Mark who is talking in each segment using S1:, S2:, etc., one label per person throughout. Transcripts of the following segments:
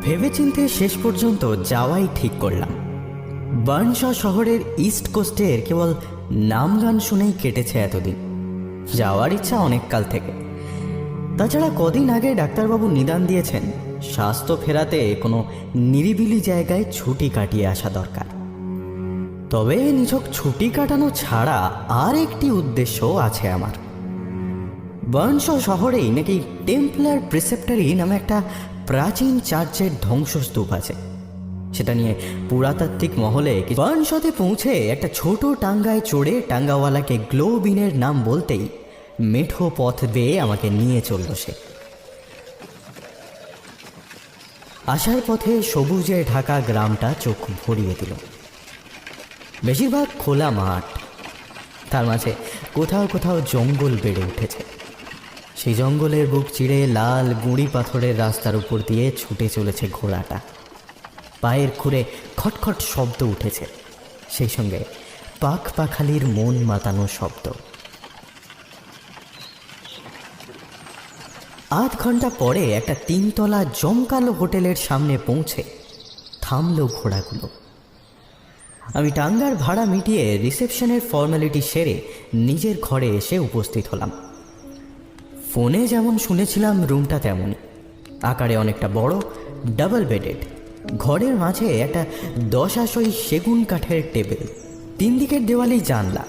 S1: ভেবেচিন্তে শেষ পর্যন্ত যাওয়াই ঠিক করলাম। বার্নশা শহরের ইস্ট কোস্টের কেবল নাম গান শুনেই কেটেছে এতদিন। যাওয়ার ইচ্ছা অনেক কাল থেকে। তাছাড়া কদিন আগে ডাক্তারবাবু নিদান দিয়েছেন স্বাস্থ্য ফেরাতে কোনো নিরিবিলি জায়গায় ছুটি কাটিয়ে আসা দরকার। তবে নিছক ছুটি কাটানো ছাড়া আর একটি উদ্দেশ্য আছে আমার। বার্নশা শহরেই নাকি টেম্পলার প্রিসেপ্টারি নামে একটা প্রাচীন চার্চের ধ্বংসস্তূপ আছে। সেটা নিয়ে পুরাতাত্ত্বিক মহলে বার্নশাতে পৌঁছে একটা ছোট টাঙ্গায় চড়ে টাঙ্গাওয়ালাকে গ্লোবিনের নাম বলতেই মেঠো পথ বেয়ে আমাকে নিয়ে চলল সে। আসার পথে সবুজে ঢাকা গ্রামটা চোখ ভরিয়ে দিল। বেশিরভাগ খোলা মাঠ, তার মাঝে কোথাও কোথাও জঙ্গল বেড়ে উঠেছে। সেই জঙ্গলের বুক চিড়ে লাল গুঁড়ি পাথরের রাস্তার উপর দিয়ে ছুটে চলেছে ঘোড়াটা। পায়ের খুঁড়ে খটখট শব্দ উঠেছে, সেই সঙ্গে পাখ পাখালির মন মাতানো শব্দ। আধ ঘন্টা পরে একটা 3 তলা জমকালো হোটেলের সামনে পৌঁছে থামল ঘোড়াগুলো। আমি টাঙ্গার ভাড়া মিটিয়ে রিসেপশনের ফর্মালিটি সেরে নিজের ঘরে এসে উপস্থিত হলাম। ফোনে যেমন শুনেছিলাম রুমটা তেমনই, আকারে অনেকটা বড়, ডাবল বেডেড। ঘরের মাঝে একটা 10 আসই সেগুন কাঠের টেবিল, 3 দিকের দেওয়ালেই জানলা।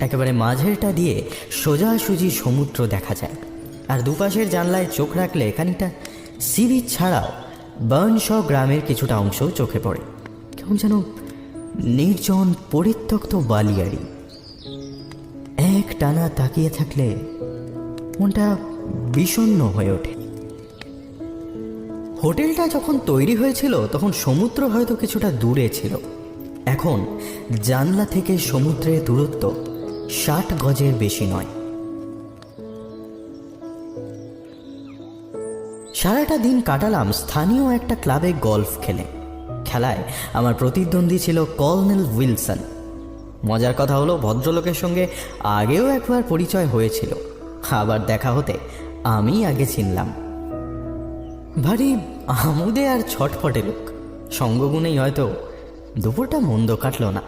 S1: একেবারে মাঝেরটা দিয়ে সোজাসুজি সমুদ্র দেখা যায়, আর দুপাশের জানলায় চোখ রাখলে খানিকটা সি বিচ ছাড়াও বার্নশা গ্রামের কিছুটা অংশ চোখে পড়ে। কেমন যেন নির্জন পরিত্যক্ত বালিয়াড়ি। এক টানা তাকিয়ে থাকলে মনটা বিষণ্ণ হয়ে ওঠে। হোটেলটা যখন তৈরি হয়েছিল তখন সমুদ্র হয়তো কিছুটা দূরে ছিল। এখন জানলা থেকে সমুদ্রের দূরত্ব 60 গজের বেশি নয়। সারাটা দিন কাটালাম স্থানীয় একটা ক্লাবে গল্ফ খেলে। খেলায় আমার প্রতিদ্বন্দ্বী ছিল কর্নেল উইলসন। মজার কথা হলো, ভদ্রলোকের সঙ্গে আগেও একবার পরিচয় হয়েছিল, আবার দেখা হতে আমি আগে চিনলাম। ভারী আমোদে আর ছটফটে লোক, সঙ্গগুণেই হয়তো দুপুরটা মন্দ কাটল না।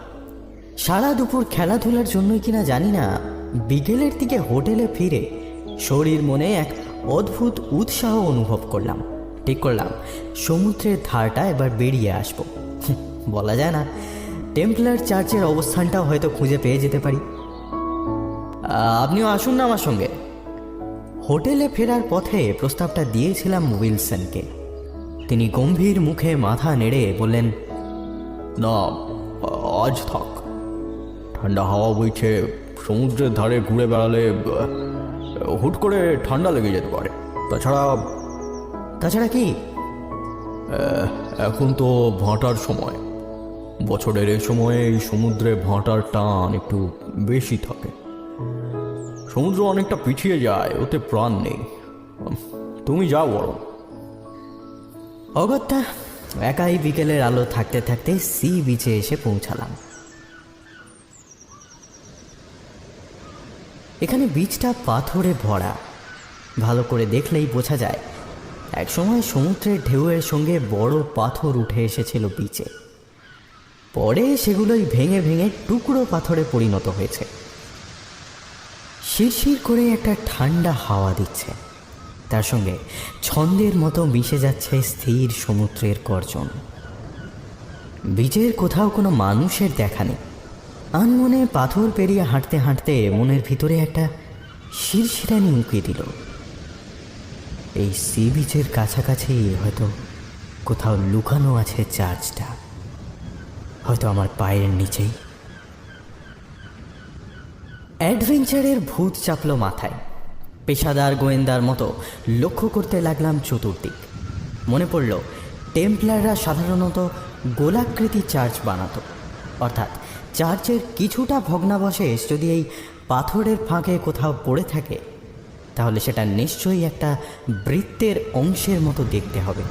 S1: সারা দুপুর খেলাধুলার জন্যই কিনা জানি না, বিকেলের দিকে হোটেলে ফিরে শরীর মনে এক অদ্ভুত উৎসাহ অনুভব করলাম। ঠিক করলাম সমুদ্রের ধারটা এবার বেরিয়ে আসব। বলা যায় না, টেম্পলার চার্চের অবস্থানটাও হয়তো খুঁজে পেয়ে যেতে পারি। আপনিও আসুন না আমার সঙ্গে। হোটেলে ফেরার পথে প্রস্তাবটা দিয়েছিলাম উইলসনকে। তিনি গম্ভীর মুখে মাথা নেড়ে বললেন,
S2: না, আজ থাক। ঠান্ডা হাওয়া বইছে, সমুদ্রের ধারে ঘুরে বেড়ালে হুট করে ঠান্ডা লেগে যেতে পারে।
S1: তাছাড়া কি?
S2: এখন তো ভাঁটার সময়। বছরের এই সময়ে এই সমুদ্রে ভাঁটার টান একটু বেশি থাকে। সমুদ্র অনেকটা পিছিয়ে যায়, ওতে প্রাণ নেই। তুমি যাও বরং।
S1: অগত্যা একাই বিকেলের আলো থাকতে থাকতে সি বিচে এসে পৌঁছালাম। এখানে বিচটা পাথরে ভরা। ভালো করে দেখলেই বোঝা যায় একসময় সমুদ্রের ঢেউয়ের সঙ্গে বড় পাথর উঠে এসেছিল বিচে। পরে সেগুলোই ভেঙে ভেঙে টুকরো পাথরে পরিণত হয়েছে। শিরশির করে একটা ঠান্ডা হাওয়া দিচ্ছে, তার সঙ্গে ছন্দের মতো মিশে যাচ্ছে স্থির সমুদ্রের গর্জন। বিচের কোথাও কোনো মানুষের দেখা নেই। আনমনে পাথর পেরিয়ে হাঁটতে হাঁটতে মনের ভিতরে একটা শিরশিরানি উঁকি দিল। এই সি বিচের কাছাকাছি হয়তো কোথাও লুকানো আছে চার্চটা, হয়তো আমার পায়ের নিচেই। অ্যাডভেঞ্চারের ভূত চাপল মাথায়। পেশাদার গোয়েন্দার মতো লক্ষ্য করতে লাগলাম চতুর্দিক। মনে পড়ল টেম্পলাররা সাধারণত গোলাকৃতি চার্চ বানাতো, অর্থাৎ চার্চের কিছুটা ভগ্নাবশেষ যদি এই পাথরের ফাঁকে কোথাও পড়ে থাকে তাহলে সেটা নিশ্চয়ই একটা বৃত্তের অংশের মতো দেখতে হবে।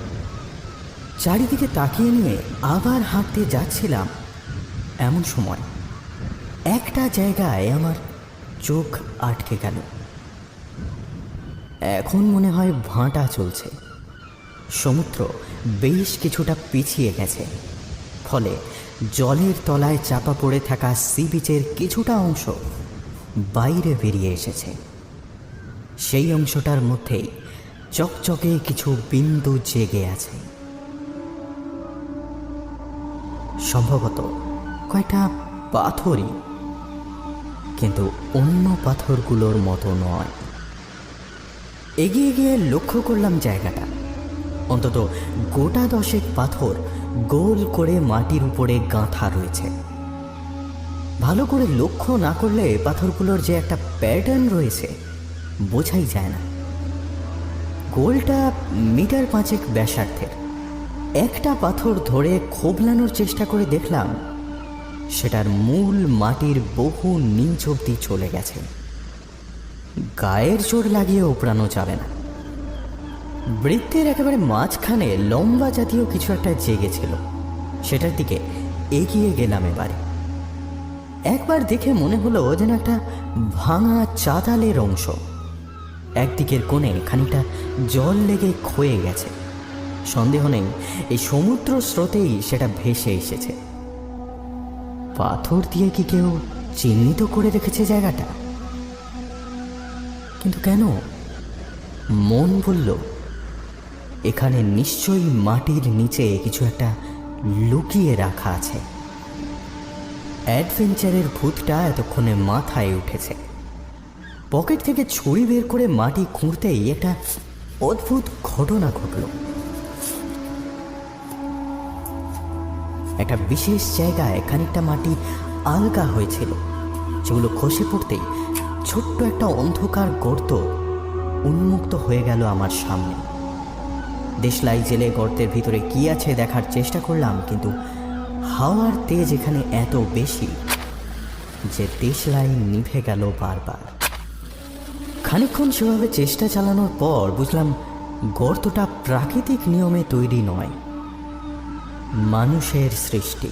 S1: চারিদিকে তাকিয়ে নিয়ে আবার হাঁটতে যাচ্ছিলাম, এমন সময় একটা জায়গায় আমার চোখ আটকে গেল। এখন মনে হয় ভাঁটা চলছে। সমুদ্র বেশ কিছুটা পিছিয়ে গেছে, ফলে জলের তলায় চাপা পড়ে থাকা সি বিচের কিছুটা অংশ বাইরে বেরিয়ে এসেছে। সেই অংশটার মধ্যেই চকচকে কিছু বিন্দু জেগে আছে, সম্ভবত কয়েকটা পাথরই, কিন্তু অন্য পাথরগুলোর মতো নয়। এগিয়ে গিয়ে লক্ষ্য করলাম জায়গাটা, অন্তত গোটা 10 পাথর গোল করে মাটির উপরে গাঁথা রয়েছে। ভালো করে লক্ষ্য না করলে পাথরগুলোর যে একটা প্যাটার্ন রয়েছে বোঝাই যায় না। গোলটা 5 মিটার ব্যাসার্ধের। একটা পাথর ধরে খোবলানোর চেষ্টা করে দেখলাম সেটার মূল মাটির বহু নিচ অব্দি চলে গেছে। গায়ের জোর লাগিয়ে উপড়ানো যাবে না। বৃত্তের একেবারে মাঝখানে লম্বা জাতীয় কিছু একটা জেগেছিল, সেটার দিকে এগিয়ে গেলাম। এবারে একবার দেখে মনে হলো যেন একটা ভাঙা চাতালের অংশ। একদিকের কোণে খানিকটা জল লেগে ক্ষয়ে গেছে। সন্দেহ নেই এই সমুদ্র স্রোতেই সেটা ভেসে এসেছে। পাথর দিয়ে কি কেউ চিহ্নিত করে রেখেছে জায়গাটা? কিন্তু কেন? মন বলল এখানে নিশ্চয়ই মাটির নিচে কিছু একটা লুকিয়ে রাখা আছে। অ্যাডভেঞ্চারের ভূতটা এতক্ষণে মাথায় উঠেছে। পকেট থেকে ছুরি বের করে মাটি খুঁড়তেই একটা অদ্ভুত ঘটনা ঘটল। একটা বিশেষ জায়গায় খানিকটা মাটি আলগা হয়েছিল, যেগুলো খসে পড়তেই ছোট্ট একটা অন্ধকার গর্ত উন্মুক্ত হয়ে গেল আমার সামনে। দেশলাই জেলে গর্তের ভিতরে কি আছে দেখার চেষ্টা করলাম, কিন্তু হাওয়ার তেজ এখানে এত বেশি যে দেশলাই নিভে গেল বারবার। খানিকক্ষণ সেভাবে চেষ্টা চালানোর পর বুঝলাম গর্তটা প্রাকৃতিক নিয়মে তৈরি নয়, মানুষের সৃষ্টি।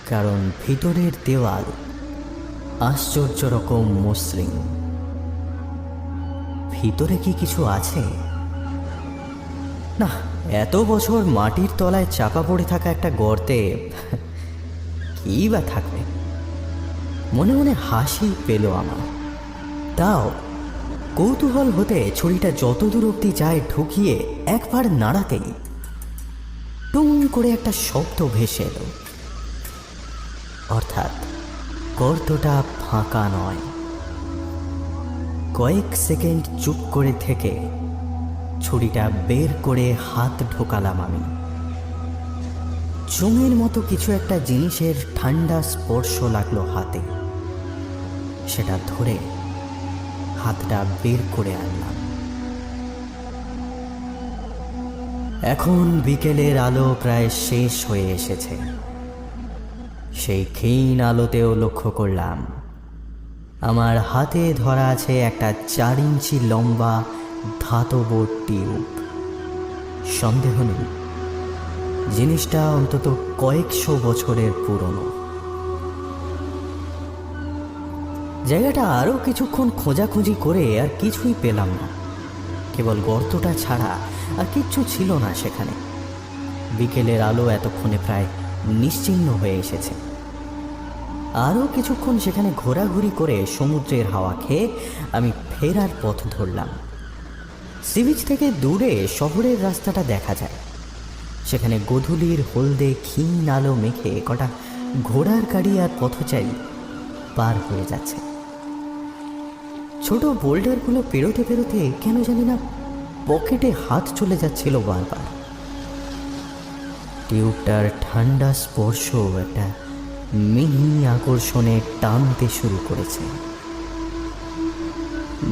S1: কারণ ভিতরের দেওয়াল আশ্চর্য রকম মসৃণ। ভিতরে কি কিছু আছে? না, এত বছর মাটির তলায় চাপা পড়ে থাকা একটা গর্তে কি বা থাকবে? মনে মনে হাসি পেল আমার। তাও কৌতূহল হতে ছুরিটা যত দূর অব্দি যায় ঢুকিয়ে একবার নাড়াতেই টুং করে একটা শব্দ ভেসে এলো। অর্থাৎ গর্তটা ফাঁকা নয়। কয়েক সেকেন্ড চুপ করে থেকে ছুরিটা বের করে হাত ঢোকালাম আমি। চুঙের মতো কিছু একটা জিনিসের ঠান্ডা স্পর্শ লাগলো হাতে। সেটা ধরে হাতটা বের করে আনলাম। এখন বিকেলের আলো প্রায় শেষ হয়ে এসেছে। সেই ক্ষীণ আলোতেও লক্ষ্য করলাম আমার হাতে ধরা আছে একটা 4 ইঞ্চি লম্বা ধাতব টিউব। সন্দেহ নেই জিনিসটা অন্তত কয়েকশো বছরের পুরনো। জায়গাটা আরও কিছুক্ষণ খোঁজাখুঁজি করে আর কিছুই পেলাম না। কেবল গর্তটা ছাড়া আর কিচ্ছু ছিল না সেখানে। বিকেলের আলো এতক্ষণে প্রায় নিশ্চিহ্ন হয়ে এসেছে। আরও কিছুক্ষণ সেখানে ঘোরাঘুরি করে সমুদ্রের হাওয়া খেয়ে আমি ফেরার পথ ধরলাম। সি বিচ থেকে দূরে শহরের রাস্তাটা দেখা যায়। সেখানে গোধূলির হলদে ক্ষীণ আলো মেখে কটা ঘোড়ার গাড়ি আর পথচারী পার হয়ে যাচ্ছে। ছোট বোল্ডারগুলো পেরোতে পেরোতে কেন জানি না পকেটে হাত চলে যাচ্ছিল বারবার। টিউবটার ঠান্ডা স্পর্শ একটা মিহি আকর্ষণে টানতে শুরু করেছে।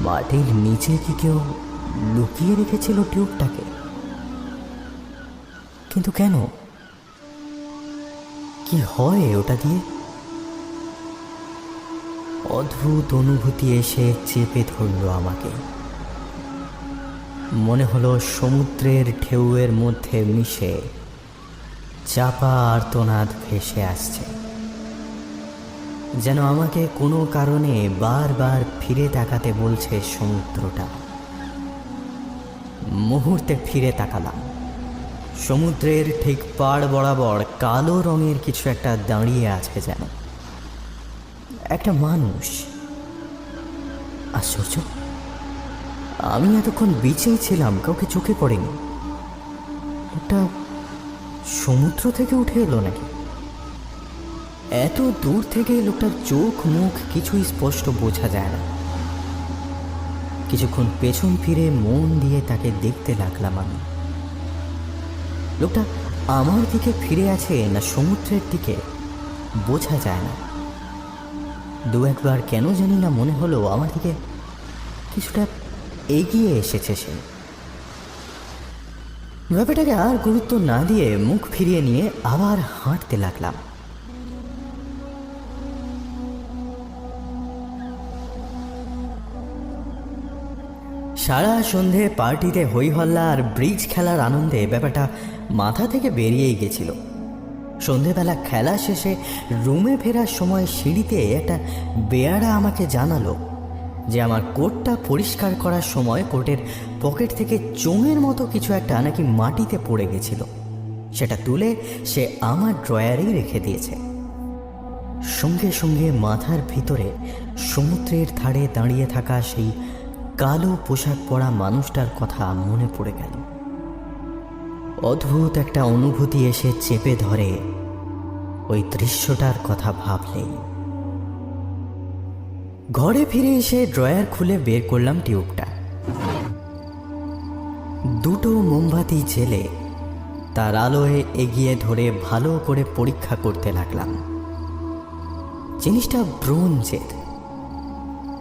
S1: মাটির নিচে কি কেউ লুকিয়ে রেখেছিল টিউবটাকে? কিন্তু কেন? কি হয় ওটা দিয়ে? অদ্ভুত অনুভূতি এসে চেপে ধরল আমাকে। মনে হলো সমুদ্রের ঢেউয়ের মধ্যে মিশে চাপা আর্তনাদ ভেসে আসছে, যেন আমাকে কোনো কারণে বারবার ফিরে তাকাতে বলছে সমুদ্রটা। মুহূর্তে ফিরে তাকালাম। সমুদ্রের ঠিক পাড় বরাবর কালো রঙের কিছু একটা দাঁড়িয়ে আছে, যেন একটা মানুষ। আশ্চর্য, আমি এতক্ষণ বিচেই ছিলাম, কাউকে চোখে পড়েনি। একটা সমুদ্র থেকে উঠে এলো নাকি? এত দূর থেকে লোকটার চোখ মুখ কিছুই স্পষ্ট বোঝা যায় না। কিছুক্ষণ পেছন ফিরে মন দিয়ে তাকে দেখতে লাগলাম আমি। লোকটা আমার দিকে ফিরে আছে না সমুদ্রের দিকে বোঝা যায় না। দু একবার কেন জানি না মনে হলো আমার দিকে কিছুটা এগিয়ে এসেছে সে। ব্যাপারটাকে আর গুরুত্ব না দিয়ে মুখ ফিরিয়ে নিয়ে আবার হাঁটতে লাগলাম। সারা সন্ধে পার্টিতে হইহল্লা আর ব্রিজ খেলার আনন্দে ব্যাপারটা মাথা থেকে বেরিয়েই গেছিল। সন্ধেবেলা খেলা শেষে রুমে ফেরার সময় সিঁড়িতে একটা বেয়ারা আমাকে জানালো যে আমার কোটটা পরিষ্কার করার সময় কোটের পকেট থেকে চোঙের মতো কিছু একটা নাকি মাটিতে পড়ে গেছিল। সেটা তুলে সে আমার ড্রয়ারেই রেখে দিয়েছে। সঙ্গে সঙ্গে মাথার ভিতরে সমুদ্রের ধারে দাঁড়িয়ে থাকা সেই কালো পোশাক পরা মানুষটার কথা মনে পড়ে গেল। অদ্ভুত একটা অনুভূতি এসে চেপে ধরে ওই দৃশ্যটার কথা ভাবলেই। ঘরে ফিরে এসে ড্রয়ার খুলে বের করলাম টিউবটা। দুটো মোমবাতি জেলে তার আলোয় এগিয়ে ধরে ভালো করে পরীক্ষা করতে লাগলাম। জিনিসটা ব্রোঞ্জের,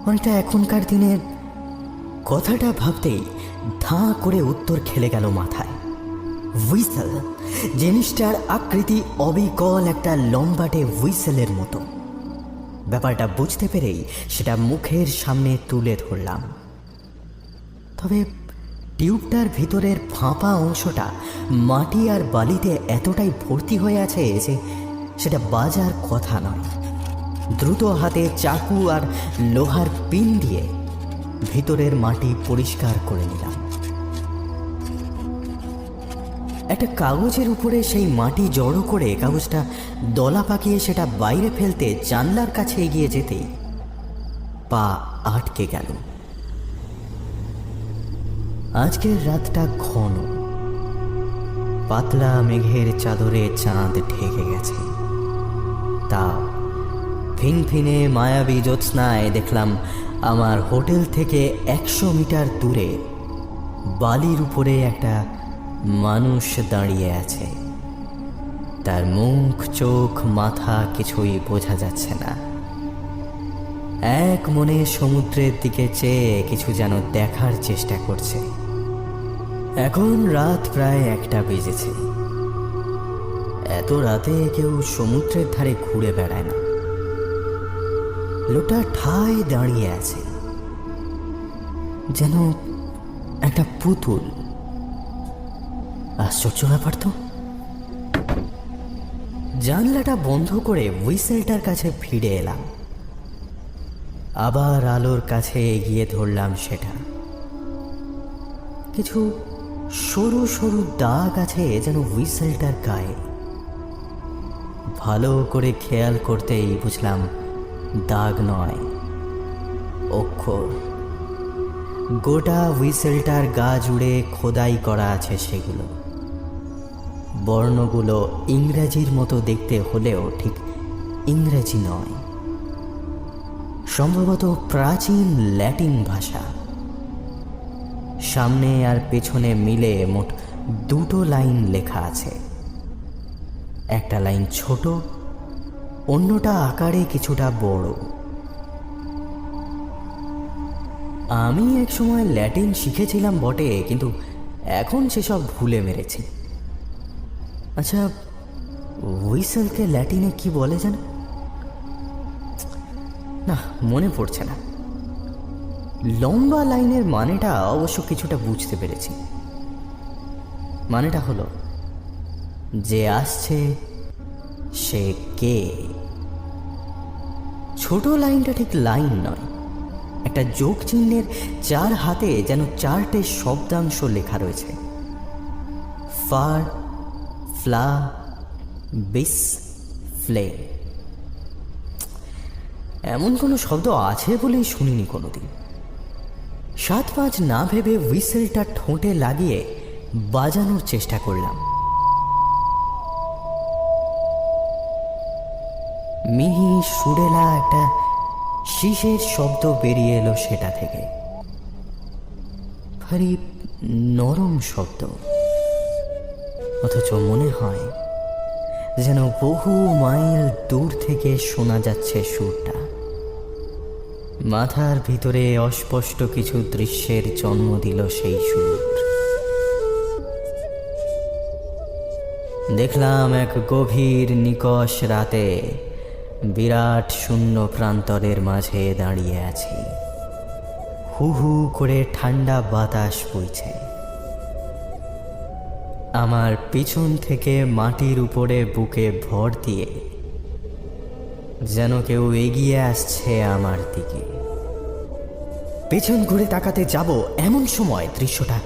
S1: অনেকটা এখনকার দিনের। কথাটা ভাবতেই ধাঁ করে উত্তর খেলে গেল মাথায়। হুইসেল। জিনিসটার আকৃতি অবিকল একটা লম্বাটে হুইসেলের মতো। ব্যাপারটা বুঝতে পেরেই সেটা মুখের সামনে তুলে ধরলাম। তবে টিউবটার ভিতরের ফাঁপা অংশটা মাটি আর বালিতে এতটাই ভর্তি হয়ে আছে যে সেটা বাজার কথা নয়। দ্রুত হাতে চাকু আর লোহার পিন দিয়ে ভিতরের মাটি পরিষ্কার করে নিলাম। একটা কাগজের উপরে সেই মাটি জড়ো করে কাগজটা দলা পাকিয়ে সেটা বাইরে ফেলতে জানলার কাছে এগিয়ে যেতেই পা আটকে গেল। আজকের রাতটা ঘন, পাতলা মেঘের চাদরে চাঁদ ঢেকে গেছে। তা ফিনফিনে মায়াবী জ্যোৎস্নায় দেখলাম আমার হোটেল থেকে 100 মিটার দূরে বালির উপরে একটা মানুষ দাঁড়িয়ে আছে। তার মুখ চোখ মাথা কিছুই বোঝা যাচ্ছে না। এক মনে সমুদ্রের দিকে চেয়ে কিছু যেন দেখার চেষ্টা করছে। এখন রাত প্রায় 1টা বেজেছে। এত রাতে কেউ সমুদ্রের ধারে ঘুরে বেড়ায় না। লোকটা ঠায় দাঁড়িয়ে আছে, যেন একটা পুতুল। আশ্চর্য ব্যাপার তো। জানলাটা বন্ধ করে হুইসেলটার কাছে ফিরে এলাম। আবার আলোর কাছে এগিয়ে ধরলাম সেটা। কিছু সরু সরু দাগ আছে যেন হুইসেলটার গায়ে। ভালো করে খেয়াল করতেই বুঝলাম দাগ নয়, অক্ষর। গোটা হুইসেলটার গা জুড়ে খোদাই করা আছে সেগুলো। বর্ণগুলো ইংরেজির মতো দেখতে হলেও ঠিক ইংরেজি নয়, সম্ভবত প্রাচীন ল্যাটিন ভাষা। সামনে আর পেছনে মিলে মোট 2টো লাইন লেখা আছে। একটা লাইন ছোট, অন্যটা আকারে কিছুটা বড়। আমি একসময় ল্যাটিন শিখেছিলাম বটে, কিন্তু এখন সেসব ভুলে মেরেছি। আচ্ছা, হুইসেলকে ল্যাটিনে কি বলে যেন? না, মনে পড়ছে না। লম্বা লাইনের মানেটা অবশ্য কিছুটা বুঝতে পেরেছি। মানেটা হলো যে আসছে সে কে। ছোট লাইনটা ঠিক লাইন নয়, একটা যোগ চিহ্নের 4 হাতে যেন 4টে শব্দাংশ লেখা রয়েছে, ফার, ফ্লা, বিস, ফ্লে। এমন কোনো শব্দ আছে বলেই শুনিনি কোনোদিন। 7-5 না ভেবে হুইসেলটা ঠোঁটে লাগিয়ে বাজানোর চেষ্টা করলাম। মিহি সুরেলা একটা শীষের শব্দ বেরিয়ে এলো সেটা থেকে। ভারী নরম শব্দ, অথচ মনে হয় যেন বহু মাইল দূর থেকে শোনা যাচ্ছে সুরটা। মাথার ভিতরে অস্পষ্ট কিছু দৃশ্যের জন্ম দিল সেই সুর। দেখলাম এক গভীর নিকষ রাতে বিরাট শূন্য প্রান্তরের মাঝে দাঁড়িয়ে আছি। হু হু করে ঠান্ডা বাতাস বইছে। আমার পিছন থেকে মাটির উপরে বুকে ভর দিয়ে যেন কেউ এগিয়ে আসছে আমার দিকে। পেছন ঘুরে তাকাতে যাব এমন সময় দৃশ্যটা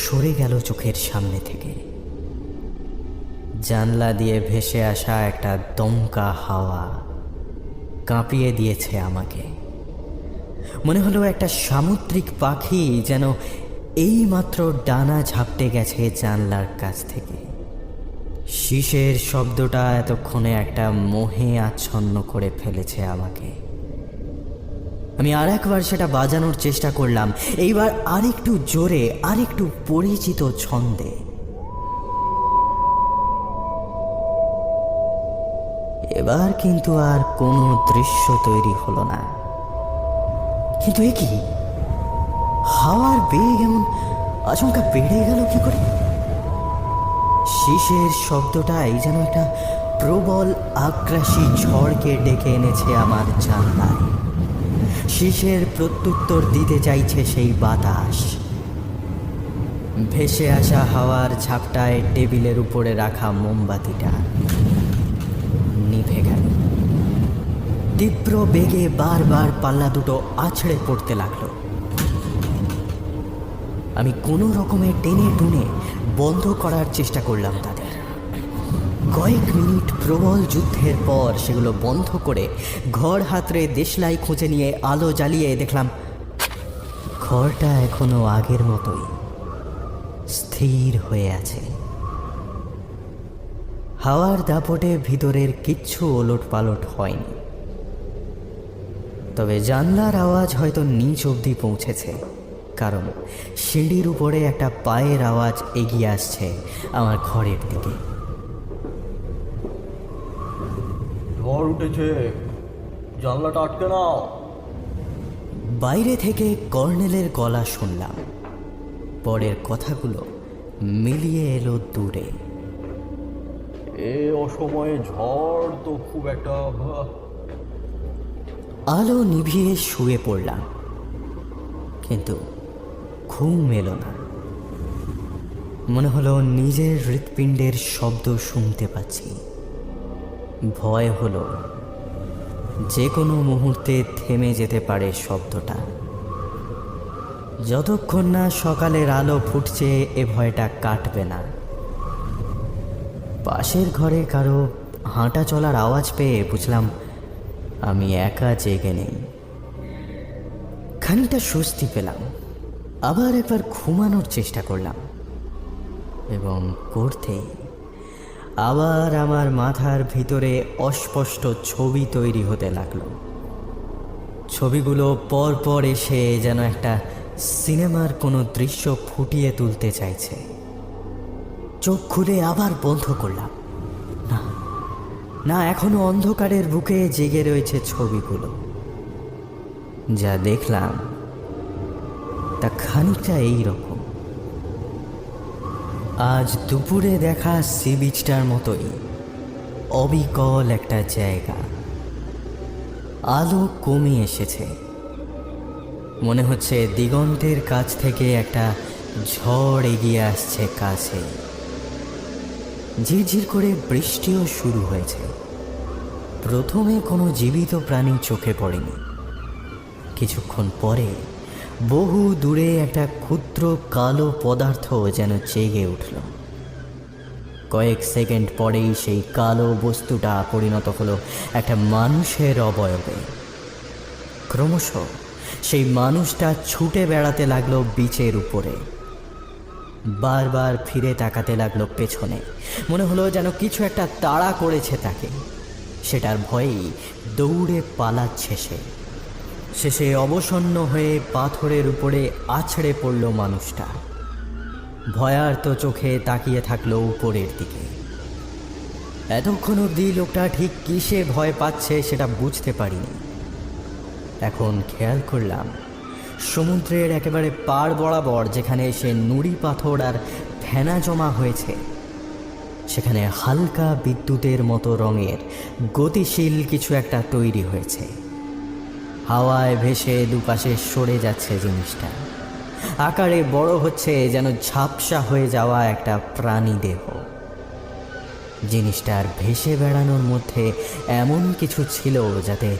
S1: সরে গেল চোখের সামনে থেকে। জানলা দিয়ে ভেসে আসা একটা দমকা হাওয়া কাঁপিয়ে দিয়েছে আমাকে। মনে হলো একটা সামুদ্রিক পাখি যেন এইমাত্র ডানা ঝাপটে গেছে জানলার কাছ থেকে। শীষের শব্দটা এতক্ষণে একটা মোহে আচ্ছন্ন করে ফেলেছে আমাকে। আমি আর একবার সেটা বাজানোর চেষ্টা করলাম, এইবার আরেকটু জোরে, আরেকটু পরিচিত ছন্দে। এবার কিন্তু আর কোনো দৃশ্য তৈরি হলো না। কিন্তু এ কি, হাওয়ার বেগ এমন আচমকা বেড়ে গেল কি করে? শীষের শব্দটাই যেন একটা প্রবল আগ্রাসী ঝড়কে ডেকে এনেছে আমার জানলায়। শীষের প্রত্যুত্তর দিতে চাইছে সেই বাতাস। ভেসে আসা হাওয়ার ঝাপটায় টেবিলের উপরে রাখা মোমবাতিটা নিভে গেল। তীব্র বেগে বারবার পাল্লা দুটো আছড়ে পড়তে লাগলো। আমি কোনো রকমে টেনে টুনে বন্ধ করার চেষ্টা করলাম তাদের। কয়েক মিনিট প্রবল যুদ্ধের পর সেগুলো বন্ধ করে ঘর হাতড়ে দেশলাই খুঁজে নিয়ে আলো জ্বালিয়ে দেখলাম ঘরটা এখনো আগের মতোই স্থির হয়ে আছে। হাওয়ার দাপটে ভিতরের কিচ্ছু ওলট পালট হয়নি। তবে জানলার আওয়াজ হয়তো নিচ অবধি পৌঁছেছে, কারণ সিঁড়ির উপরে একটা পায়ের আওয়াজ এগিয়ে আসছে আমার ঘরের দিকে।
S2: ঝড় উঠেছে, জানলাটা আটকে নাও।
S1: বাইরে থেকে কর্নেলের গলা শুনলাম। পরের কথাগুলো মিলিয়ে এলো দূরে।
S2: এ অসময়ে ঝড় তো খুব একটা।
S1: আলো নিভিয়ে শুয়ে পড়লাম, কিন্তু ঘুম এলো না। মনে হলো নিজের হৃৎপিণ্ডের শব্দ শুনতে পাচ্ছি। ভয় হলো যে কোনো মুহূর্তে থেমে যেতে পারে শব্দটা। যতক্ষণ না সকালের আলো ফুটছে এ ভয়টা কাটবে না। পাশের ঘরে কারো হাঁটা চলার আওয়াজ পেয়ে বুঝলাম আমি একা জেগে নেই। খানিকটা স্বস্তি পেলাম। আবার একবার ঘুমানোর চেষ্টা করলাম, এবং করতেই আবার আমার মাথার ভিতরে অস্পষ্ট ছবি তৈরি হতে লাগলো। ছবিগুলো পর পর এসে যেন একটা সিনেমার কোনো দৃশ্য ফুটিয়ে তুলতে চাইছে। চোখ খুলে আবার বন্ধ করলাম। না না, এখনো অন্ধকারের বুকে জেগে রয়েছে ছবিগুলো। যা দেখলাম তা খানিকটা এইরকম। আজ দুপুরে দেখা সি বিচটার মতোই অবিকল একটা জায়গা। আলো কমে এসেছে। মনে হচ্ছে দিগন্তের কাছ থেকে একটা ঝড় এগিয়ে আসছে কাছে। ঝিরঝির করে বৃষ্টিও শুরু হয়েছে। প্রথমে কোনো জীবিত প্রাণী চোখে পড়েনি, কিছুক্ষণ পরে বহু দূরে একটা ক্ষুদ্র কালো পদার্থ যেন জেগে উঠল। কয়েক সেকেন্ড পরেই সেই কালো বস্তুটা পরিণত হলো একটা মানুষের অবয়বে। ক্রমশ সেই মানুষটা ছুটে বেড়াতে লাগলো বিচের উপরে। বারবার ফিরে তাকাতে লাগলো পেছনে, মনে হলো যেন কিছু একটা তাড়া করেছে তাকে। সেটার ভয়েই দৌড়ে পালাচ্ছে সে। শেষে অবসন্ন হয়ে পাথরের উপরে আছড়ে পড়ল মানুষটা। ভয়ার্ত চোখে তাকিয়ে থাকলো উপরের দিকে। এতক্ষণ অবধি লোকটা ঠিক কিসে ভয় পাচ্ছে সেটা বুঝতে পারিনি। এখন খেয়াল করলাম সমুদ্রের একেবারে পাড় বরাবর যেখানে সে নুড়ি পাথর আর ফেনা জমা হয়েছে, সেখানে হালকা বিদ্যুতের মতো রঙের গতিশীল কিছু একটা তৈরি হয়েছে। হাওয়ায় ভেসে দুপাশে সরে যাচ্ছে জিনিসটা। আকারে বড় হচ্ছে যেন ঝাপসা হয়ে যাওয়া একটা প্রাণী দেহ। জিনিসটার ভেসে বেড়ানোর মধ্যে এমন কিছু ছিল যাতে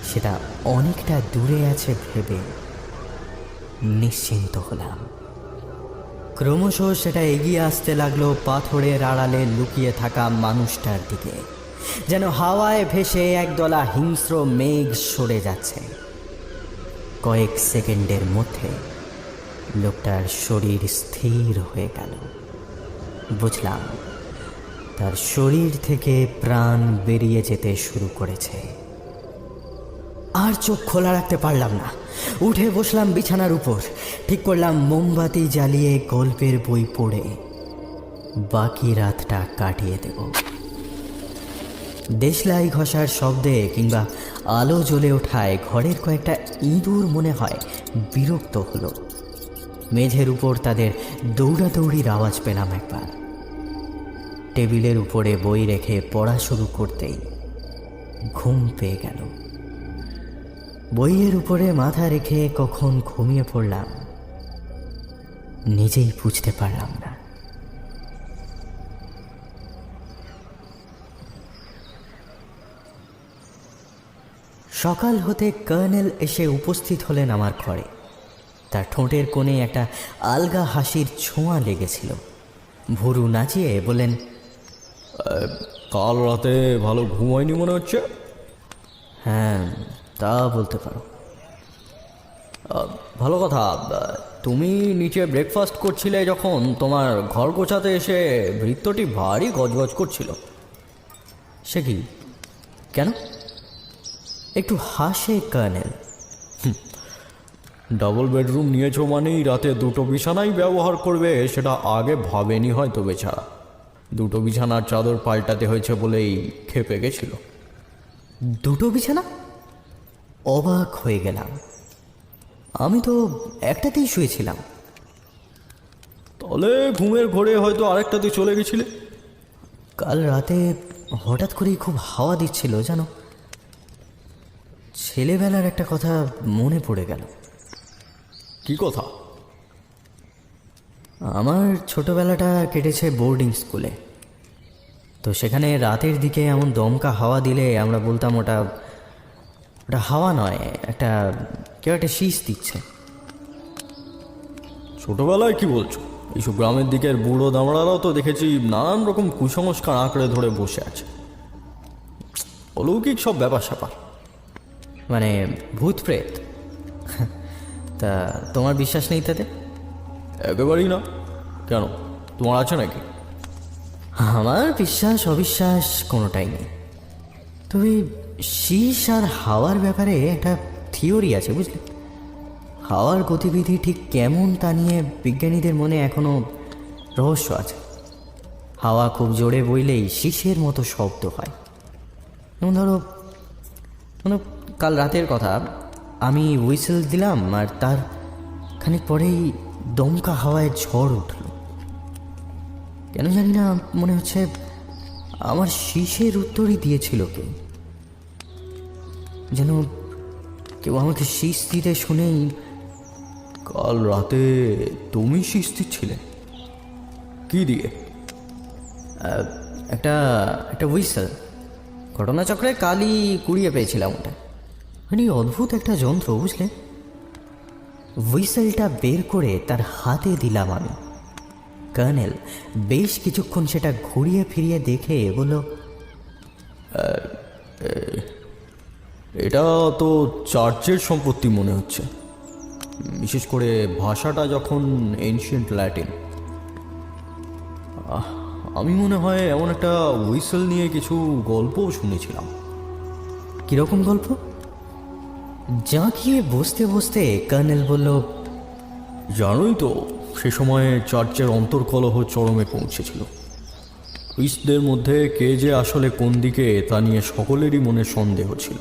S1: সেটা অনেকটা দূরে আছে ভেবে নিশ্চিন্ত হলাম। ক্রমশ সেটা এগিয়ে আসতে লাগলো পাথরের আড়ালে লুকিয়ে থাকা মানুষটার দিকে, যেন হাওয়ায় ভেসে একদলা হিংস্র মেঘ সরে যাচ্ছে। কয়েক সেকেন্ডের মধ্যে লোকটার শরীর স্থির হয়ে গেল। বুঝলাম তার শরীর থেকে প্রাণ বেরিয়ে যেতে শুরু করেছে। আর চোখ খোলা রাখতে পারলাম না। উঠে বসলাম বিছানার উপর। ঠিক করলাম মোমবাতি জ্বালিয়ে গল্পের বই পড়ে বাকি রাতটা কাটিয়ে দেব। দেশলাই ঘষার শব্দে কিংবা আলো জ্বলে ওঠায় ঘরের কয়েকটা ইঁদুর মনে হয় বিরক্ত হলো। মেঝের উপর তাদের দৌড়াদৌড়ির আওয়াজ পেলাম একবার। টেবিলের উপরে বই রেখে পড়া শুরু করতেই ঘুম পেয়ে গেল। বইয়ের উপরে মাথা রেখে কখন ঘুমিয়ে পড়লাম নিজেই বুঝতে পারলাম না। সকাল হতে কর্নেল এসে উপস্থিত হলেন আমার ঘরে। তার ঠোঁটের কোণে একটা আলগা হাসির ছোঁয়া লেগেছিল। ভুরু নাচিয়ে বলেন,
S2: কাল রাতে ভালো ঘুম হয়নি মনে হচ্ছে।
S1: হ্যাঁ, তা বলতে পারো।
S2: ভালো কথা। তুমি নিচে ব্রেকফাস্ট করছিলে যখন তোমার ঘর গোছাতে এসে ভৃত্যটি ভারী গজগজ করছিল।
S1: সে কি? কেন? একটু হাসে কর্নেল।
S2: ডাবল বেডরুম নিয়েছো মানেই রাতে দুটো বিছানাই ব্যবহার করবে, সেটা আগে ভাবেনি হয়তো বেচারা। দুটো বিছানার চাদর পাল্টাতে হয়েছে বলেই খেপে গেছিল।
S1: দুটো বিছানা? অবাক হয়ে গেলাম। আমি তো একটাতেই শুয়েছিলাম।
S2: তাহলে ঘুমের ঘোরে হয়তো আরেকটাতে চলে গেছিলে।
S1: কাল রাতে হঠাৎ করেই খুব হাওয়া দিচ্ছিল জানো। ছেলেবেলার একটা কথা মনে পড়ে গেল।
S2: কি কথা?
S1: আমার ছোটবেলাটা কেটেছে বোর্ডিং স্কুলে। তো সেখানে রাতের দিকে এমন দমকা হাওয়া দিলে আমরা বলতাম ওটা হাওয়া নয়, কেউ একটা শীষ দিচ্ছে।
S2: ছোটবেলায় কি বলছো? এইসব গ্রামের দিকের বুড়ো দামড়ারাও তো দেখেছি নানান রকম কুসংস্কার আঁকড়ে ধরে বসে আছে। অলৌকিক সব ব্যাপার স্যাপার,
S1: মানে ভূত প্রেত। তা তোমার বিশ্বাস নেই তাতে?
S2: একেবারেই না। কেন, তোমার আছে নাকি?
S1: আমার বিশ্বাস অবিশ্বাস কোনোটাই নেই। তবে শীষ আর হাওয়ার ব্যাপারে একটা থিওরি আছে বুঝলে। হাওয়ার গতিবিধি ঠিক কেমন তা নিয়ে বিজ্ঞানীদের মনে এখনও রহস্য আছে। হাওয়া খুব জোরে বইলেই শীষের মতো শব্দ হয়। যেমন ধরো কাল রাতের কথা, আমি হুইসেল দিলাম আর তার খানিক পরেই দমকা হাওয়ায় ঝড় উঠল। কেন জানি না মনে হচ্ছে আমার শীষের উত্তরই দিয়েছিল কেউ। যেন কেউ আমাকে শীষ দিতে শুনেই।
S2: কাল রাতে তুমি শীষ দিচ্ছিলে? কি দিয়ে?
S1: একটা হুইসেল। ঘটনাচক্রে কালই কুড়িয়ে পেয়েছিলাম ওটা। মানে অদ্ভুত একটা যন্ত্র বুঝলে। হুইসেলটা বের করে তার হাতে দিলাম আমি। কর্নেল বেশ কিছুক্ষণ সেটা ঘুরিয়ে ফিরিয়ে দেখে বলল,
S2: এটা তো চার্চের সম্পত্তি মনে হচ্ছে, বিশেষ করে ভাষাটা যখন এনশিয়েন্ট ল্যাটিন। আমি মনে হয় এমন একটা হুইসেল নিয়ে কিছু গল্পও শুনেছিলাম।
S1: কিরকম গল্প? জাঁকিয়ে বসতে বসতে কর্নেল বলল,
S2: জানোই তো, সে সময়ে চার্চের অন্তর্কলহ চরমে পৌঁছেছিল। প্রিস্টদের মধ্যে কে যে আসলে কোন দিকে তা নিয়ে সকলেরই মনে সন্দেহ ছিল।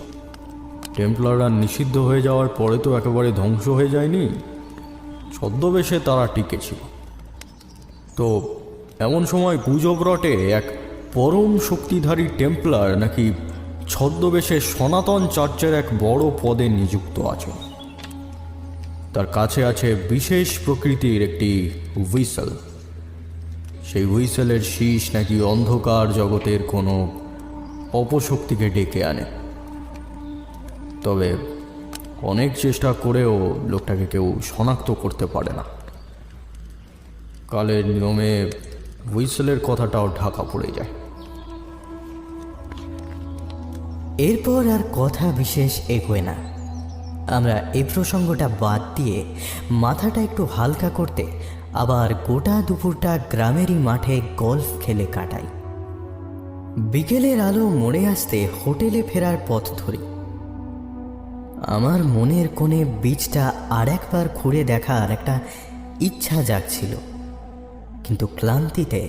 S2: টেম্পলাররা নিষিদ্ধ হয়ে যাওয়ার পরে তো একেবারে ধ্বংস হয়ে যায়নি, ছদ্মবেশে তারা টিকেছিল। তো এমন সময় গুজব রটে এক পরম শক্তিধারী টেম্পলার নাকি ছদ্মবেশে সনাতন চার্চের এক বড় পদে নিযুক্ত আছে। তার কাছে আছে বিশেষ প্রকৃতির একটি হুইসেল। সেই হুইসেলের শীষ নাকি অন্ধকার জগতের কোনো অপশক্তিকে ডেকে আনে। তবে অনেক চেষ্টা করেও লোকটাকে কেউ শনাক্ত করতে পারে না। কালের নিয়মে হুইসেলের কথাটাও ঢাকা পড়ে যায়।
S1: এরপর আর কথা বিশেষ এগোয় না। আমরা এই প্রসঙ্গটা বাদ দিয়ে মাথাটা একটু হালকা করতে আবার গোটা দুপুরটা গ্রামেরই মাঠে গলফ খেলে কাটাই। বিকেলের আলো মরে আসতে হোটেলে ফেরার পথ ধরি। আমার মনের কোণে বীজটা আর একবার ঘুরে দেখার একটা ইচ্ছা জাগছিল, কিন্তু ক্লান্তিতে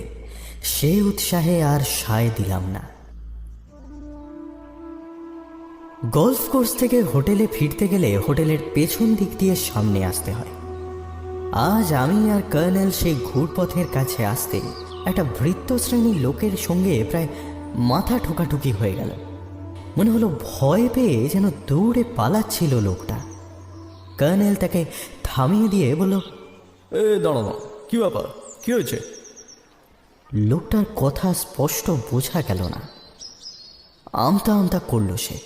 S1: সে উৎসাহে আর সায় দিলাম না। গলফ কোর্স থেকে হোটেলে ফিরতে গেলে হোটেলের পেছন দিক দিয়ে সামনে আসতে হয়। আজ আমি আর কর্নেল সেই ঘুরপথের কাছে আসতে একটা ভৃত্য শ্রেণীর লোকের সঙ্গে প্রায় মাথা ঠোকাঠুকি হয়ে গেল। মনে হলো ভয় পেয়ে যেন দৌড়ে পালাচ্ছিল লোকটা। কর্নেল তাকে থামিয়ে দিয়ে বলল,
S2: দাঁড়ানো, কি ব্যাপার, কি হয়েছে?
S1: লোকটার কথা স্পষ্ট বোঝা গেল না। আমতা আমতা করল সে।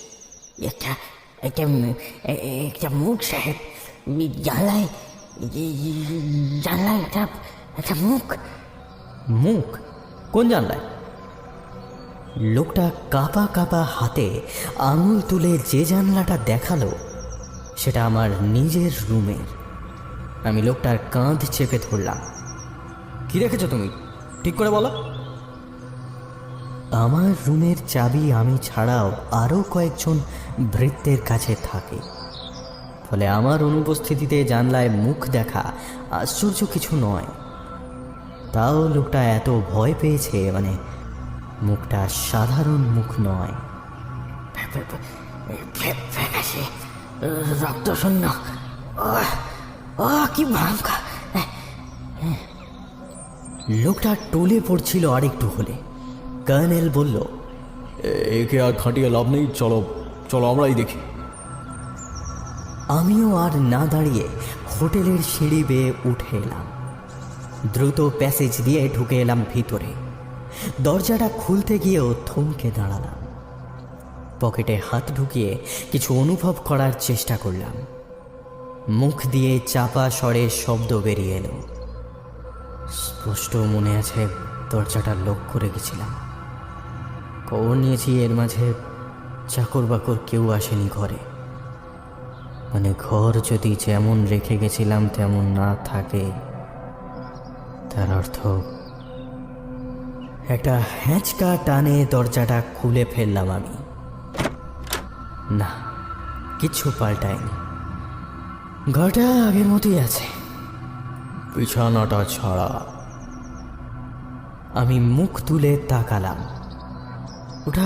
S3: একটা একটা একটা মুখ সাহেব, জানলায় জানলায় একটা একটা মুখ।
S1: মুখ? কোন জানলায়? লোকটা কাঁপা কাঁপা হাতে আঙুল তুলে যে জানলাটা দেখালো সেটা আমার নিজের রুমের। আমি লোকটার কাঁধ চেপে ধরলাম।
S2: কি রেখেছো তুমি, ঠিক করে বলো।
S1: আমার রুমের চাবি আমি ছাড়াও আরও কয়েকজন ভৃত্যের কাছে থাকে, ফলে আমার অনুপস্থিতিতে জানলায় মুখ দেখা আশ্চর্য কিছু নয়। তাও লোকটা এত ভয় পেয়েছে, মানে মুখটা সাধারণ মুখ নয়।
S3: ফ্যাকাশে রক্তশূন্য, কি ভয়ঙ্কর!
S1: লোকটা টলে পড়ছিল আরেকটু হলে। কর্নেল বলল,
S2: একে আর খাটিয়ে লাভ নেই, চলো চলো আমরাই দেখি।
S1: আমিও আর না দাঁড়িয়ে হোটেলের সিঁড়ি বেয়ে উঠে এলাম। দ্রুত প্যাসেজ দিয়ে ঢুকে এলাম ভিতরে। দরজাটা খুলতে গিয়েও থমকে দাঁড়ালাম। পকেটে হাত ঢুকিয়ে কিছু অনুভব করার চেষ্টা করলাম। মুখ দিয়ে চাপা স্বরে শব্দ বেরিয়ে এলো। স্পষ্ট মনে আছে দরজাটা লক করে গেছিলাম। খবর নিয়েছি এর মাঝে চাকর বাকর কেউ আসেনি ঘরে। মানে ঘর যদি যেমন রেখে গেছিলাম তেমন না থাকে, তার অর্থ একটা হ্যাঁচকা টানে দরজাটা খুলে ফেললাম আমি। না, কিছু পাল্টায়নি, ঘরটা আগের মতোই আছে।
S2: বিছানাটা ছাড়া।
S1: আমি মুখ তুলে তাকালাম। ওটা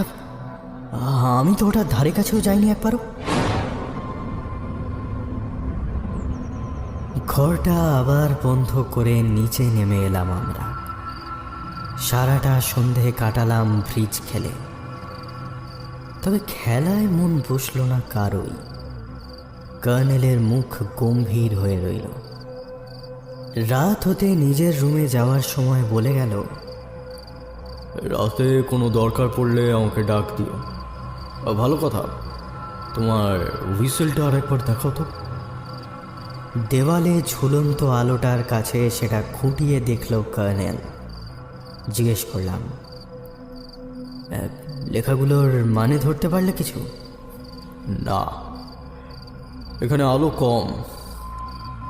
S1: আমি তো ওটার ধারে কাছেও যাইনি একবারও। ঘরটা আবার বন্ধ করে নিচে নেমে এলাম আমরা। সারাটা সন্ধে কাটালাম ব্রিজ খেলে। তবে খেলায় মন বসল না কারোই। কর্নেলের মুখ গম্ভীর হয়ে রইল। রাত হতে নিজের রুমে যাওয়ার সময় বলে গেল,
S2: রাতে কোনো দরকার পড়লে আমাকে ডাক দিও। ভালো কথা, তোমার হুইসেলটা আর একবার দেখাও তো।
S1: দেওয়ালে ঝুলন্ত আলোটার কাছে সেটা খুঁটিয়ে দেখল কর্নেল। জিজ্ঞেস করলাম, লেখাগুলোর মানে ধরতে পারলে কিছু?
S2: না, এখানে আলো কম।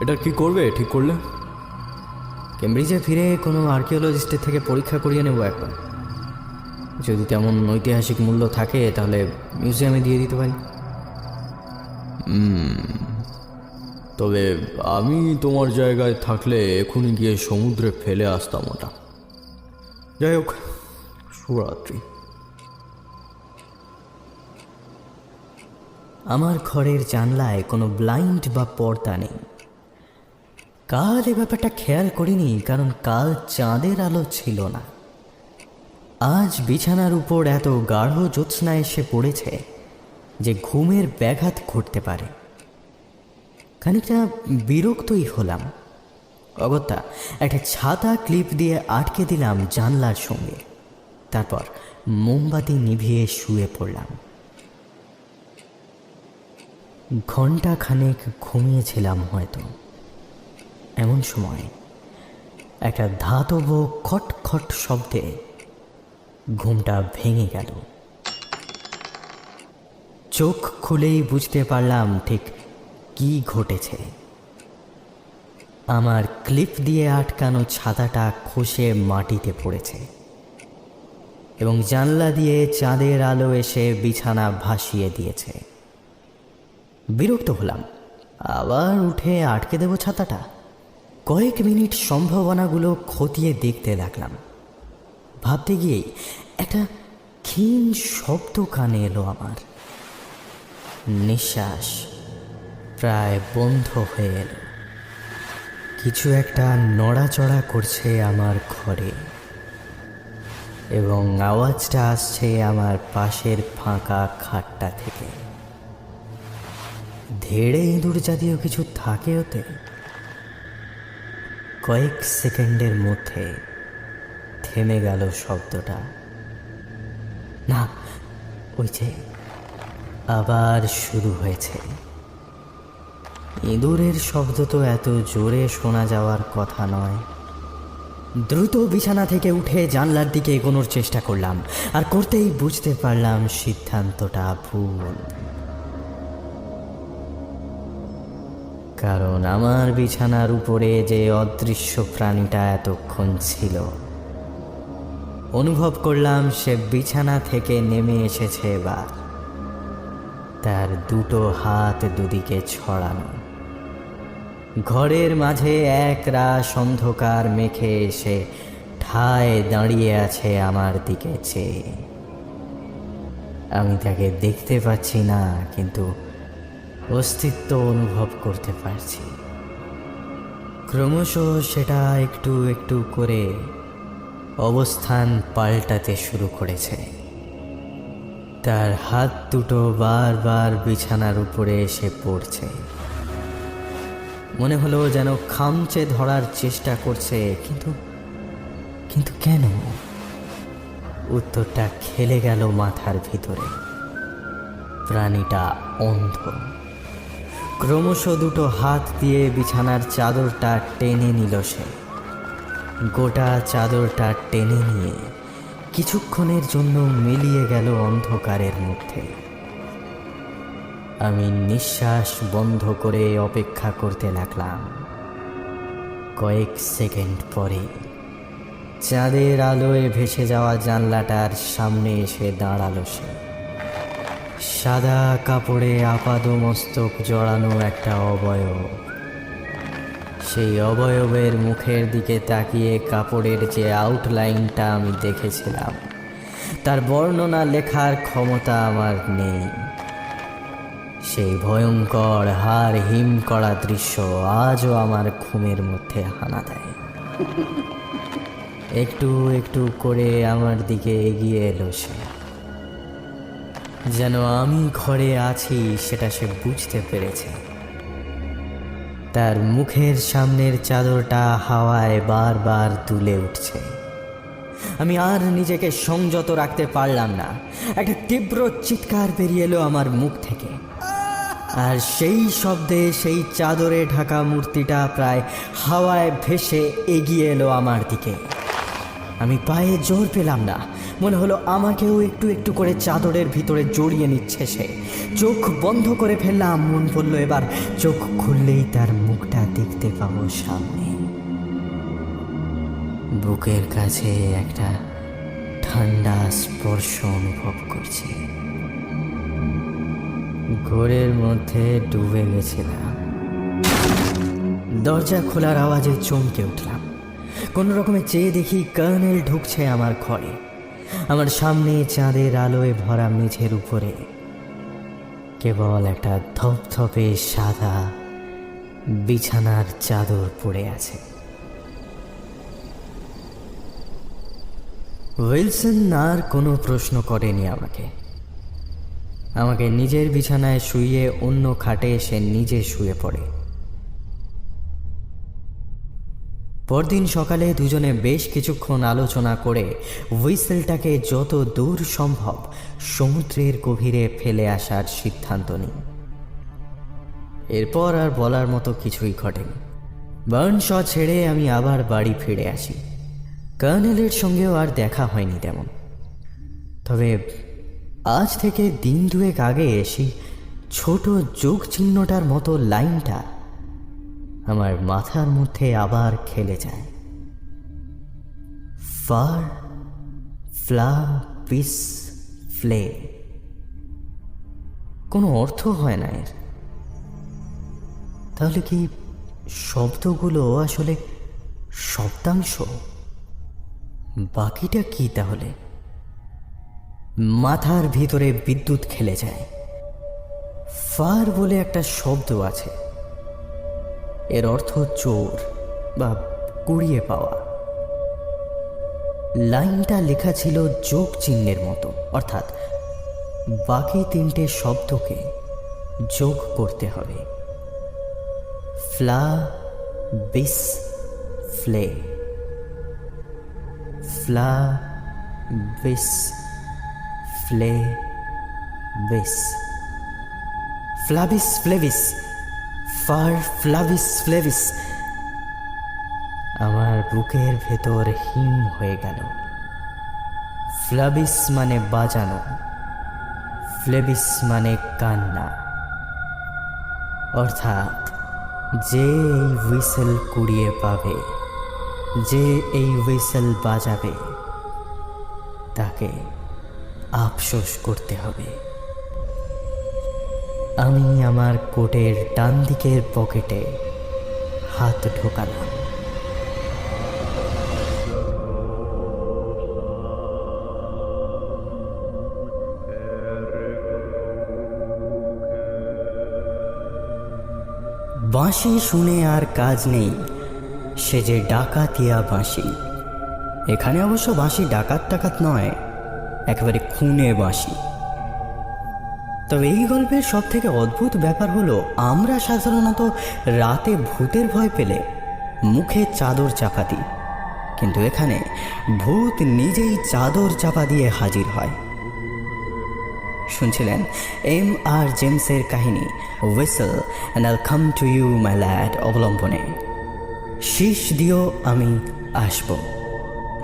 S2: এটা কি করবে ঠিক করলে?
S1: কেমব্রিজে ফিরে কোনো আর্কিওলজিস্টের থেকে পরীক্ষা করিয়ে নেব একবার। যদি তেমন ঐতিহাসিক মূল্য থাকে তাহলে মিউজিয়ামে দিয়ে দিতে পারি।
S2: তবে আমি তোমার জায়গায় থাকলে এখনই গিয়ে সমুদ্রে ফেলে আসতাম ওটা। যাই হোক, শুভরাত্রি।
S1: আমার ঘরের জানলায় কোনো ব্লাইন্ড বা পর্দা নেই। কাল এ ব্যাপারটা খেয়াল করিনি, কারণ কাল চাঁদের আলো ছিল না। আজ বিছানার উপর এত গাঢ় জ্যোৎস্না এসে পড়েছে যে ঘুমের ব্যাঘাত ঘটতে পারে। খানিকটা বিরক্তই হলাম। অগত্যা একটা ছাতা ক্লিপ দিয়ে আটকে দিলাম জানলার সঙ্গে। তারপর মোমবাতি নিভিয়ে শুয়ে পড়লাম। ঘন্টা খানেক ঘুমিয়েছিলাম হয়তো। এমন সময় একটা ধাতব খটখট শব্দে ঘুমটা ভেঙে গেল। চোখ খুলেই বুঝতে পারলাম ঠিক কি ঘটেছে। আমার ক্লিপ দিয়ে আটকানো ছাতাটা খসে মাটিতে পড়েছে এবং জানলা দিয়ে চাঁদের আলো এসে বিছানা ভাসিয়ে দিয়েছে। বিরক্ত হলাম, আবার উঠে আটকে দেব ছাতাটা। কয়েক মিনিট সম্ভাবনাগুলো খতিয়ে দেখতে লাগলাম। ভাবতে গিয়েই একটা ক্ষীণ শব্দ কানে এলো আমার। নিঃশ্বাস প্রায় বন্ধ হয়ে এলো। কিছু একটা নড়াচড়া করছে আমার ঘরে এবং আওয়াজটা আসছে আমার পাশের ফাঁকা খাটটা থেকে। ধেড়ে ইঁদুর জাতীয় কিছু থাকে ওতে। কয়েক সেকেন্ডের মধ্যে থেমে গেল শব্দটা। না, ওই যে আবার শুরু হয়েছে। ইঁদুরের শব্দ তো এত জোরে শোনা যাওয়ার কথা নয়। দ্রুত বিছানা থেকে উঠে জানলার দিকে এগোনোর চেষ্টা করলাম, আর করতেই বুঝতে পারলাম সিদ্ধান্তটা ভুল। কারণ আমার বিছানার উপরে যে অদৃশ্য প্রাণীটা এতক্ষণ ছিল, অনুভব করলাম সে বিছানা থেকে নেমে এসেছে এবার। তার দুটো হাত দুদিকে ছড়ানো। ঘরের মাঝে এক রাশ অন্ধকার মেখে এসে ঠায় দাঁড়িয়ে আছে আমার দিকে চেয়ে। আমি তাকে দেখতে পাচ্ছি না, কিন্তু অস্তিত্ব অনুভব করতে পারছি। ক্রমশ সেটা একটু একটু করে অবস্থান পাল্টাতে শুরু করেছে। তার হাত দুটো বারবার বিছানার উপরে এসে পড়ছে। মনে হলো যেন খামচে ধরার চেষ্টা করছে, কিন্তু কেন? উত্তরটা খেলে গেল মাথার ভিতরে। প্রাণীটা অন্ধ। ক্রমশ দুটো হাত দিয়ে বিছানার চাদরটা টেনে নিল সে। গোটা চাদরটা টেনে নিয়ে কিছুক্ষণের জন্য মিলিয়ে গেল অন্ধকারের মধ্যে। আমি নিঃশ্বাস বন্ধ করে অপেক্ষা করতে লাগলাম। কয়েক সেকেন্ড পরে চাঁদের আলোয় ভেসে যাওয়া জানলাটার সামনে এসে দাঁড়ালো সে। সাদা কাপড়ে আপাদমস্তক জড়ানো একটা অবয়ব। সেই অবয়বের মুখের দিকে তাকিয়ে কাপড়ের যে আউটলাইনটা আমি দেখেছিলাম, তার বর্ণনা লেখার ক্ষমতা আমার নেই। সেই ভয়ঙ্কর হাড় হিম করা দৃশ্য আজও আমার ঘুমের মধ্যে হানা দেয়। একটু একটু করে আমার দিকে এগিয়ে এলো সে। যেন আমি ঘরে আছি সেটা সে বুঝতে পেরেছে। তার মুখের সামনের চাদরটা হাওয়ায় বারবার দুলে উঠছে। আমি আর নিজেকে সংযত রাখতে পারলাম না। একটা তীব্র চিৎকার বেরিয়ে এলো আমার মুখ থেকে। আর সেই শব্দে সেই চাদরে ঢাকা মূর্তিটা প্রায় হাওয়ায় ভেসে এগিয়ে এলো আমার দিকে। আমি পায়ে জোর পেলাম না, মনে হলো আমাকেও একটু একটু করে চাদরের ভিতরে জড়িয়ে নিচ্ছে সে। চোখ বন্ধ করে ফেললাম, মন বলল এবার চোখ খুললেই তার মুখটা দেখতে পাবো সামনে। বুকের কাছে একটা ঠান্ডা স্পর্শ অনুভব করছি। ঘোরের মধ্যে ডুবে গেছিলাম। দরজা খোলার আওয়াজে চমকে উঠলাম। কোনো রকমে চেয়ে দেখি কর্নেল ঢুকছে আমার ঘরে। আমার সামনে চাঁদের আলোয় ভরা মেঝের উপরে কেবল একটা ধপধপে সাদা বিছানার চাদর পড়ে আছে। উইলসন আর কোনো প্রশ্ন করেনি আমাকে নিজের বিছানায় শুইয়ে অন্য খাটে এসে নিজে শুয়ে পড়ে। পরদিন সকালে দুজনে বেশ কিছুক্ষণ আলোচনা করে হুইসেলটাকে যত দূর সম্ভব সমুদ্রের গভীরে ফেলে আসার সিদ্ধান্ত নিই। এরপর আর বলার মতো কিছুই ঘটেনি। বার্নশ ছেড়ে আমি আবার বাড়ি ফিরে আসি। কর্নেলের সঙ্গেও আর দেখা হয়নি তেমন। তবে আজ থেকে দিন দুয়েক আগে সেই ছোট যোগ চিহ্নটার মতো লাইনটা আমার মাথার মধ্যে আবার খেলে যায়। ফার ফ্লা পিস ফ্লে। কোনো অর্থ হয় না এর। তাহলে কি শব্দগুলো আসলে শব্দাংশ? বাকিটা কি তাহলে? মাথার ভিতরে বিদ্যুৎ খেলে যায়। ফার বলে একটা শব্দ আছে, এর অর্থ চোর বা কুড়িয়ে পাওয়া। লাইনটা লেখা ছিল যোগ চিহ্নের মতো, অর্থাৎ বাকি তিনটে শব্দকে যোগ করতে হবে। ফ্লা বিস ফ্লে, ফ্লা বিস ফ্লে বিস, ফ্লাবিস ফ্লেভিস, ফার ফ্লাভিস ফ্লেভিস। আমার বুকের ভেতর হিম হয়ে গেল। ফ্লাবিস মানে বাজানো, ফ্লেভিস মানে কান্না। অর্থাৎ যে এই হুইসেল কুড়িয়ে পাবে, যে এই হুইসেল বাজাবে, তাকে আফসোস করতে হবে। আমি আমার কোটের ডান দিকের পকেটে হাত ঢোকালাম। বাঁশি শুনে আর কাজ নেই, সে যে ডাকাতিয়া বাঁশি। এখানে অবশ্য বাঁশি ডাকাত নয়, একেবারে খুনে বাঁশি। তবে এই গল্পের সব থেকে অদ্ভুত ব্যাপার হলো, আমরা সাধারণত রাতে ভূতের ভয় পেলে মুখে চাদর চাপা দিই, কিন্তু এখানে ভূত নিজেই চাদর চাপা দিয়ে হাজির হয়। শুনছিলেন M.R. জেমসের কাহিনী whistle and I'll come to you my lad অবলম্বনে। শীষ দিও আমি আসব।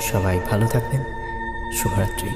S1: সবাই ভালো থাকবেন। শুভরাত্রি।